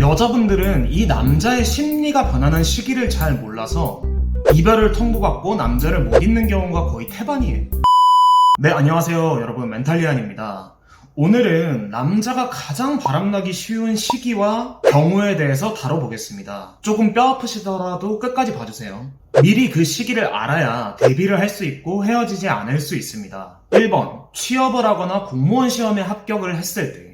여자분들은 이 남자의 심리가 변하는 시기를 잘 몰라서 이별을 통보받고 남자를 못 잊는 경우가 거의 태반이에요. 네, 안녕하세요 여러분, 멘탈리안입니다. 오늘은 남자가 가장 바람나기 쉬운 시기와 경우에 대해서 다뤄보겠습니다. 조금 뼈 아프시더라도 끝까지 봐주세요. 미리 그 시기를 알아야 대비를 할 수 있고 헤어지지 않을 수 있습니다. 1번, 취업을 하거나 공무원 시험에 합격을 했을 때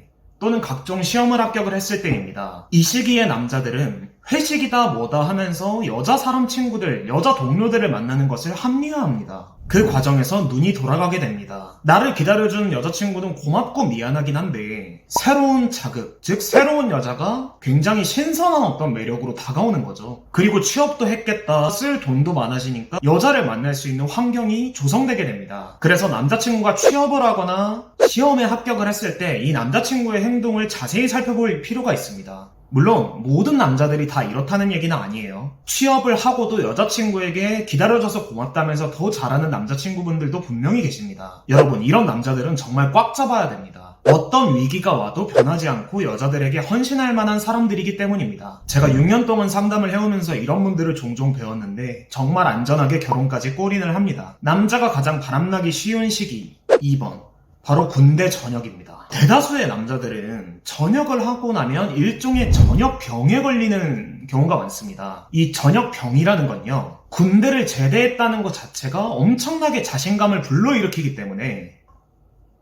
또는 각종 시험을 합격을 했을 때입니다. 이 시기에 남자들은 회식이다 뭐다 하면서 여자 사람 친구들, 여자 동료들을 만나는 것을 합리화합니다. 그 과정에서 눈이 돌아가게 됩니다. 나를 기다려준 여자친구는 고맙고 미안하긴 한데 새로운 자극, 즉 새로운 여자가 굉장히 신선한 어떤 매력으로 다가오는 거죠. 그리고 취업도 했겠다, 쓸 돈도 많아지니까 여자를 만날 수 있는 환경이 조성되게 됩니다. 그래서 남자친구가 취업을 하거나 시험에 합격을 했을 때 이 남자친구의 행동을 자세히 살펴볼 필요가 있습니다. 물론 모든 남자들이 다 이렇다는 얘기는 아니에요. 취업을 하고도 여자친구에게 기다려줘서 고맙다면서 더 잘하는 남자친구분들도 분명히 계십니다. 여러분, 이런 남자들은 정말 꽉 잡아야 됩니다. 어떤 위기가 와도 변하지 않고 여자들에게 헌신할 만한 사람들이기 때문입니다. 제가 6년 동안 상담을 해오면서 이런 분들을 종종 배웠는데 정말 안전하게 결혼까지 골인을 합니다. 남자가 가장 바람나기 쉬운 시기 2번, 바로 군대 전역입니다. 대다수의 남자들은 전역을 하고 나면 일종의 전역병에 걸리는 경우가 많습니다. 이 전역병이라는 건요, 군대를 제대했다는 것 자체가 엄청나게 자신감을 불러일으키기 때문에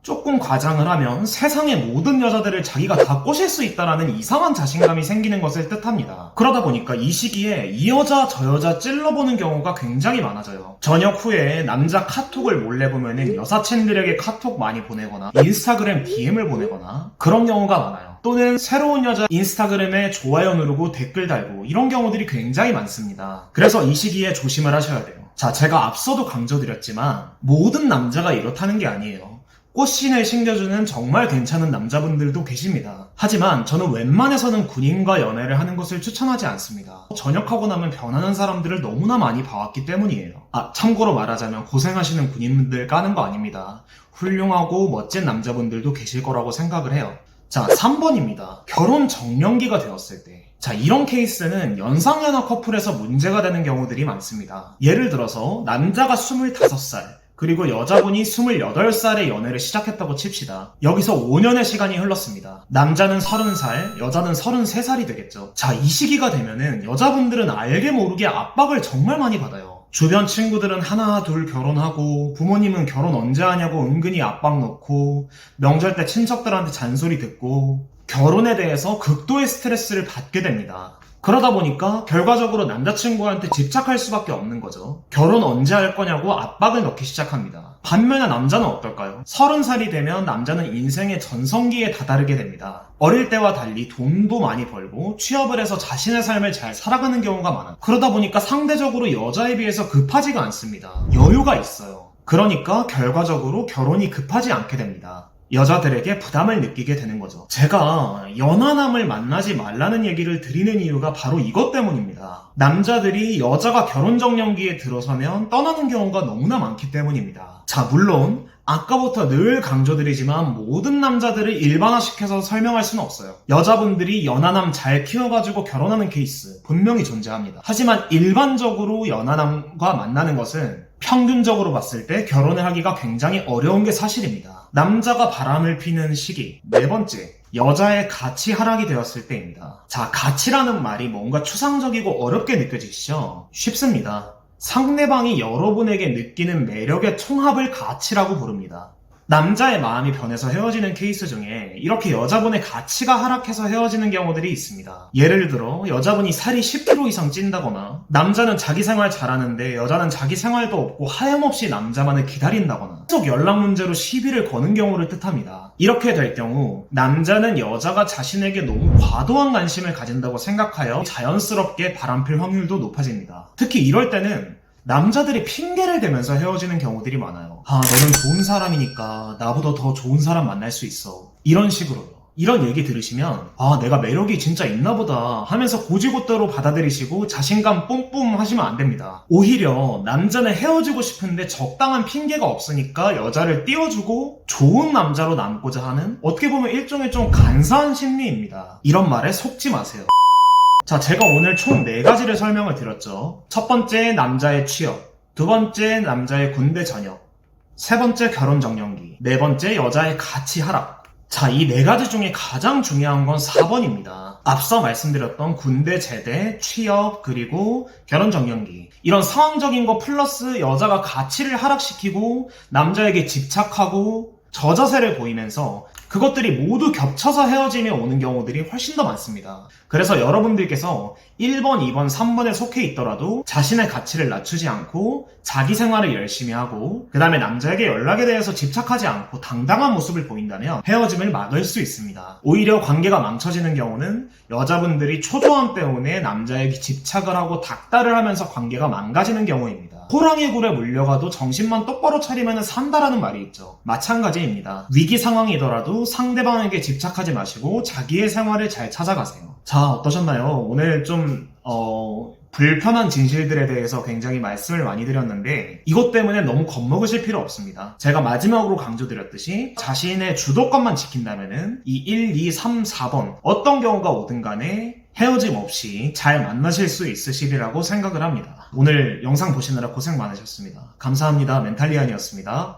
조금 과장을 하면 세상의 모든 여자들을 자기가 다 꼬실 수 있다라는 이상한 자신감이 생기는 것을 뜻합니다. 그러다 보니까 이 시기에 이 여자 저 여자 찔러보는 경우가 굉장히 많아져요. 전역 후에 남자 카톡을 몰래 보면은 여사친들에게 카톡 많이 보내거나 인스타그램 DM을 보내거나 그런 경우가 많아요. 또는 새로운 여자 인스타그램에 좋아요 누르고 댓글 달고 이런 경우들이 굉장히 많습니다. 그래서 이 시기에 조심을 하셔야 돼요. 자, 제가 앞서도 강조드렸지만 모든 남자가 이렇다는 게 아니에요. 꽃신을 신겨주는 정말 괜찮은 남자분들도 계십니다. 하지만 저는 웬만해서는 군인과 연애를 하는 것을 추천하지 않습니다. 전역하고 나면 변하는 사람들을 너무나 많이 봐왔기 때문이에요. 참고로 말하자면 고생하시는 군인분들 까는 거 아닙니다. 훌륭하고 멋진 남자분들도 계실 거라고 생각을 해요. 자, 3번입니다. 결혼 정년기가 되었을 때. 자, 이런 케이스는 연상연하 커플에서 문제가 되는 경우들이 많습니다. 예를 들어서 남자가 25살, 그리고 여자분이 28살에 연애를 시작했다고 칩시다. 여기서 5년의 시간이 흘렀습니다. 남자는 30살, 여자는 33살이 되겠죠. 자, 이 시기가 되면은 여자분들은 알게 모르게 압박을 정말 많이 받아요. 주변 친구들은 하나 둘 결혼하고, 부모님은 결혼 언제 하냐고 은근히 압박 넣고, 명절 때 친척들한테 잔소리 듣고, 결혼에 대해서 극도의 스트레스를 받게 됩니다. 그러다 보니까 결과적으로 남자친구한테 집착할 수밖에 없는 거죠. 결혼 언제 할 거냐고 압박을 넣기 시작합니다. 반면에 남자는 어떨까요? 30살이 되면 남자는 인생의 전성기에 다다르게 됩니다. 어릴 때와 달리 돈도 많이 벌고 취업을 해서 자신의 삶을 잘 살아가는 경우가 많아요. 그러다 보니까 상대적으로 여자에 비해서 급하지가 않습니다. 여유가 있어요. 그러니까 결과적으로 결혼이 급하지 않게 됩니다. 여자들에게 부담을 느끼게 되는 거죠. 제가 연하남을 만나지 말라는 얘기를 드리는 이유가 바로 이것 때문입니다. 남자들이 여자가 결혼정년기에 들어서면 떠나는 경우가 너무나 많기 때문입니다. 자, 물론 아까부터 늘 강조드리지만 모든 남자들을 일반화시켜서 설명할 수는 없어요. 여자분들이 연하남 잘 키워가지고 결혼하는 케이스 분명히 존재합니다. 하지만 일반적으로 연하남과 만나는 것은 평균적으로 봤을 때 결혼을 하기가 굉장히 어려운 게 사실입니다. 남자가 바람을 피는 시기 4번째, 여자의 가치 하락이 되었을 때입니다. 자, 가치라는 말이 뭔가 추상적이고 어렵게 느껴지시죠? 쉽습니다. 상대방이 여러분에게 느끼는 매력의 총합을 가치라고 부릅니다. 남자의 마음이 변해서 헤어지는 케이스 중에 이렇게 여자분의 가치가 하락해서 헤어지는 경우들이 있습니다. 예를 들어 여자분이 살이 10kg 이상 찐다거나, 남자는 자기 생활 잘하는데 여자는 자기 생활도 없고 하염없이 남자만을 기다린다거나, 계속 연락 문제로 시비를 거는 경우를 뜻합니다. 이렇게 될 경우 남자는 여자가 자신에게 너무 과도한 관심을 가진다고 생각하여 자연스럽게 바람필 확률도 높아집니다. 특히 이럴 때는 남자들이 핑계를 대면서 헤어지는 경우들이 많아요. 너는 좋은 사람이니까 나보다 더 좋은 사람 만날 수 있어. 이런 식으로요. 이런 얘기 들으시면 아, 내가 매력이 진짜 있나 보다 하면서 고지고대로 받아들이시고 자신감 뿜뿜 하시면 안 됩니다. 오히려 남자는 헤어지고 싶은데 적당한 핑계가 없으니까 여자를 띄워주고 좋은 남자로 남고자 하는, 어떻게 보면 일종의 좀 간사한 심리입니다. 이런 말에 속지 마세요. 자, 제가 오늘 총 4가지를 설명을 드렸죠. 첫 번째, 남자의 취업. 두 번째, 남자의 군대 전역. 세 번째, 결혼 정년기. 네 번째, 여자의 가치 하락. 자, 이 4가지 중에 가장 중요한 건 4번입니다. 앞서 말씀드렸던 군대 제대, 취업, 그리고 결혼 정년기. 이런 상황적인 거 플러스 여자가 가치를 하락시키고 남자에게 집착하고 저자세를 보이면서 그것들이 모두 겹쳐서 헤어짐이 오는 경우들이 훨씬 더 많습니다. 그래서 여러분들께서 1번, 2번, 3번에 속해 있더라도 자신의 가치를 낮추지 않고 자기 생활을 열심히 하고 그 다음에 남자에게 연락에 대해서 집착하지 않고 당당한 모습을 보인다면 헤어짐을 막을 수 있습니다. 오히려 관계가 망쳐지는 경우는 여자분들이 초조함 때문에 남자에게 집착을 하고 닥달을 하면서 관계가 망가지는 경우입니다. 호랑이 굴에 물려가도 정신만 똑바로 차리면 산다라는 말이 있죠. 마찬가지입니다. 위기 상황이더라도 상대방에게 집착하지 마시고 자기의 생활을 잘 찾아가세요. 자, 어떠셨나요? 오늘 좀 불편한 진실들에 대해서 굉장히 말씀을 많이 드렸는데 이것 때문에 너무 겁먹으실 필요 없습니다. 제가 마지막으로 강조드렸듯이 자신의 주도권만 지킨다면은 이 1, 2, 3, 4번 어떤 경우가 오든 간에 헤어짐 없이 잘 만나실 수 있으시리라고 생각을 합니다. 오늘 영상 보시느라 고생 많으셨습니다. 감사합니다. 멘탈리안이었습니다.